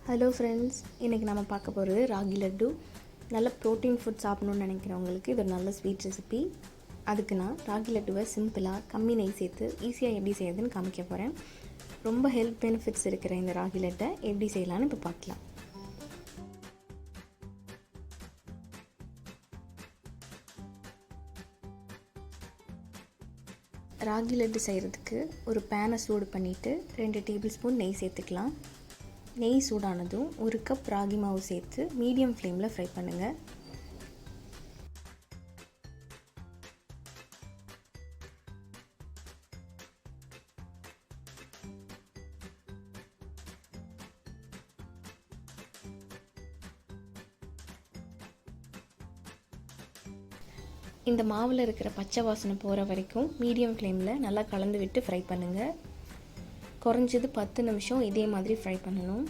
Hello friends, இன்றைக்கி நம்ம பார்க்க போகிறது ராகி லட்டு. நல்ல ப்ரோட்டீன் ஃபுட் சாப்பிட்ணுன்னு நினைக்கிறவங்களுக்கு இது ஒரு நல்ல ஸ்வீட் ரெசிபி. அதுக்கு நான் ராகி லட்டுவை சிம்பிளாக கம்மி நெய் சேர்த்து ஈஸியாக எப்படி செய்யறதுன்னு காமிக்க போகிறேன். ரொம்ப ஹெல்த் பெனிஃபிட்ஸ் இருக்கிற இந்த ராகி லட்டை எப்படி செய்யலான்னு இப்போ பார்க்கலாம். ராகி லட்டு செய்கிறதுக்கு ஒரு பேனை சூடு பண்ணிவிட்டு 2 டேபிள் ஸ்பூன் நெய் சேர்த்துக்கலாம். நெய் சூடானதும் 1 கப் ராகி மாவு சேர்த்து மீடியம் ஃப்ளேமில் ஃப்ரை பண்ணுங்கள். இந்த மாவில் இருக்கிற பச்சை வாசனை போகிற வரைக்கும் மீடியம் ஃப்ளேமில் நல்லா கலந்து விட்டு ஃப்ரை பண்ணுங்கள். குறைஞ்சது 10 நிமிஷம் இதே மாதிரி ஃப்ரை பண்ணணும்.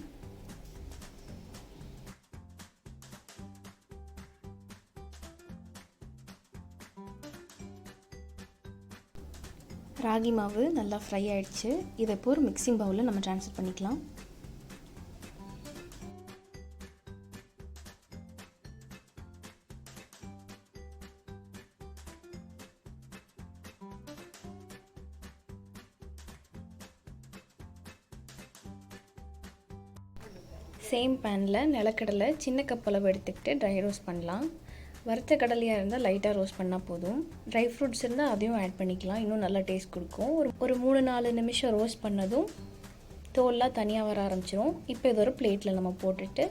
ராகி மாவு நல்லா ஃப்ரை ஆயிடுச்சு. இதை இப்போ ஒரு மிக்சிங் பவுலில் நம்ம ட்ரான்ஸ்ஃபர் பண்ணிக்கலாம். சேம் பேனில் நிலக்கடலை சின்ன கப் அளவு எடுத்துக்கிட்டு ட்ரை ரோஸ்ட் பண்ணலாம். வறுத்த கடலையாக இருந்தால் லைட்டாக ரோஸ்ட் பண்ணால் போதும். ட்ரை ஃப்ரூட்ஸ் இருந்தால் அதையும் ஆட் பண்ணிக்கலாம், இன்னும் நல்லா டேஸ்ட் கொடுக்கும். ஒரு 3-4 நிமிஷம் ரோஸ்ட் பண்ணதும் தோல்லாம் தனியாக வர ஆரம்பிச்சிடும். இப்போ இது ஒரு பிளேட்டில் நம்ம போட்டுட்டு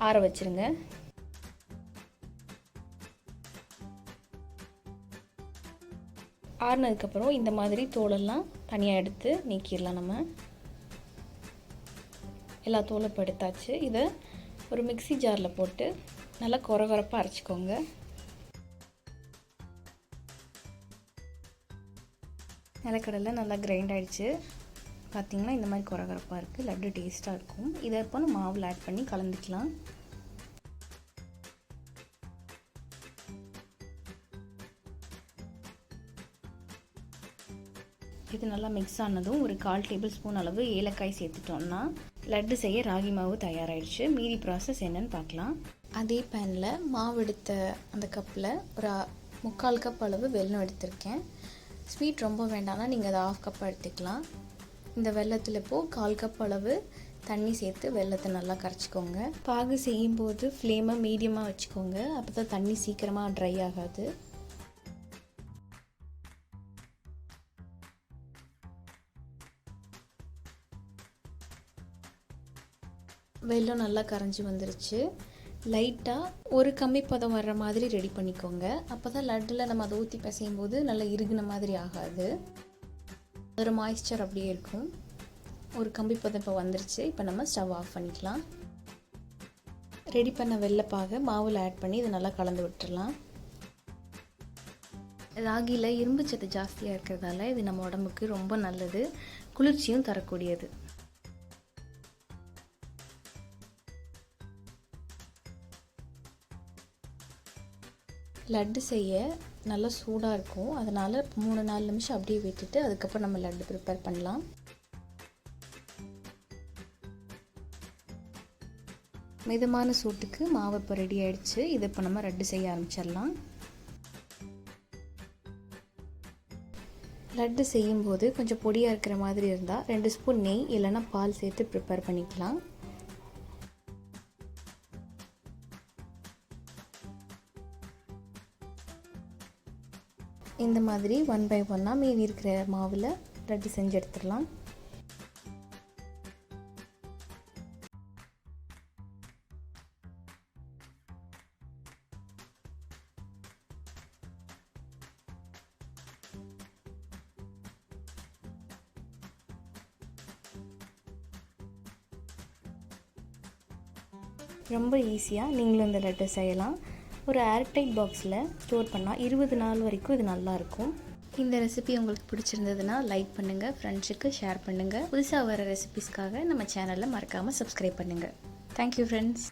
ஆற வச்சுருங்க. ஆறினதுக்கப்புறம் இந்த மாதிரி தோலெல்லாம் தனியாக எடுத்து நீக்கிடலாம். நம்ம எல்லா தோலும் இப்போ எடுத்தாச்சு. இதை ஒரு மிக்சி ஜாரில் போட்டு நல்லா கொரகொரப்பாக அரைச்சிக்கோங்க. நிலக்கடலை நல்லா கிரைண்ட் ஆகிடுச்சு. பார்த்திங்கன்னா இந்த மாதிரி கொரகொரப்பாக இருக்குது. லட்டு டேஸ்ட்டாக இருக்கும். இதை இப்போ நம்ம மாவில் ஆட் பண்ணி கலந்துக்கலாம். இது நல்லா மிக்ஸ் ஆனதும் ஒரு 1/4 டேபிள் ஸ்பூன் அளவு ஏலக்காய் சேர்த்துட்டோம்னா லட்டு செய்ய ராகி மாவு தயாராகிடுச்சு. மீதி ப்ராசஸ் என்னன்னு பார்க்கலாம். அதே பேனில் மாவு எடுத்த அந்த கப்பில் ஒரு 3/4 கப் அளவு வெல்லம் எடுத்திருக்கேன். ஸ்வீட் ரொம்ப வேண்டாம்னா நீங்கள் அதை 1/2 கப் எடுத்துக்கலாம். இந்த வெல்லத்தில் இப்போது 1/4 கப் அளவு தண்ணி சேர்த்து வெல்லத்தை நல்லா கரைச்சிக்கோங்க. பாகு செய்யும்போது ஃப்ளேமை மீடியமாக வச்சுக்கோங்க, அப்போ தான் தண்ணி சீக்கிரமாக ட்ரை ஆகாது. வெல்லம் நல்லா கரைஞ்சி வந்துருச்சு. லைட்டாக ஒரு கம்மி பதம் வர்ற மாதிரி ரெடி பண்ணிக்கோங்க. அப்போ தான் லட்டில் நம்ம அதை ஊற்றி பிசையும் போது நல்லா இறுகின மாதிரி ஆகாது. ஒரு மாய்ஸ்சர் அப்படியே இருக்கும். ஒரு கம்பி பதம் இப்போ வந்துருச்சு. இப்போ நம்ம ஸ்டவ் ஆஃப் பண்ணிக்கலாம். ரெடி பண்ண வெள்ளைப்பாக மாவில் ஆட் பண்ணி இதை நல்லா கலந்து விட்டுடலாம். ராகியில் இரும்பு சத்து ஜாஸ்தியாக இருக்கிறதால இது நம்ம உடம்புக்கு ரொம்ப நல்லது, குளிர்ச்சியும் தரக்கூடியது. லட்டு செய்ய நல்லா சூடாக இருக்கும். அதனால் 3-4 நிமிஷம் அப்படியே விட்டுட்டு அதுக்கப்புறம் நம்ம லட்டு ப்ரிப்பேர் பண்ணலாம். மிதமான சூட்டுக்கு மாவு இப்போ ரெடி ஆகிடுச்சு. இதை இப்போ நம்ம லட்டு செய்ய ஆரம்பிச்சிடலாம். லட்டு செய்யும்போது கொஞ்சம் பொடியாக இருக்கிற மாதிரி இருந்தால் 2 ஸ்பூன் நெய் இல்லைன்னா பால் சேர்த்து ப்ரிப்பேர் பண்ணிக்கலாம். இந்த மாதிரி 1 by 1 மீதி இருக்கிற மாவில் லட்டு செஞ்சு எடுத்துடலாம். ரொம்ப ஈஸியாக நீங்களும் இந்த லட்டு செய்யலாம். ஒரு ஏர்டைட் பாக்ஸில் ஸ்டோர் பண்ணால் 20 நாள் வரைக்கும் இது நல்லாயிருக்கும். இந்த ரெசிபி உங்களுக்கு பிடிச்சிருந்ததுன்னா லைக் பண்ணுங்கள், ஃப்ரெண்ட்ஸுக்கு ஷேர் பண்ணுங்கள். புதுசாக வர ரெசிபிஸ்க்காக நம்ம சேனலில் மறக்காமல் சப்ஸ்கிரைப் பண்ணுங்கள். Thank you friends.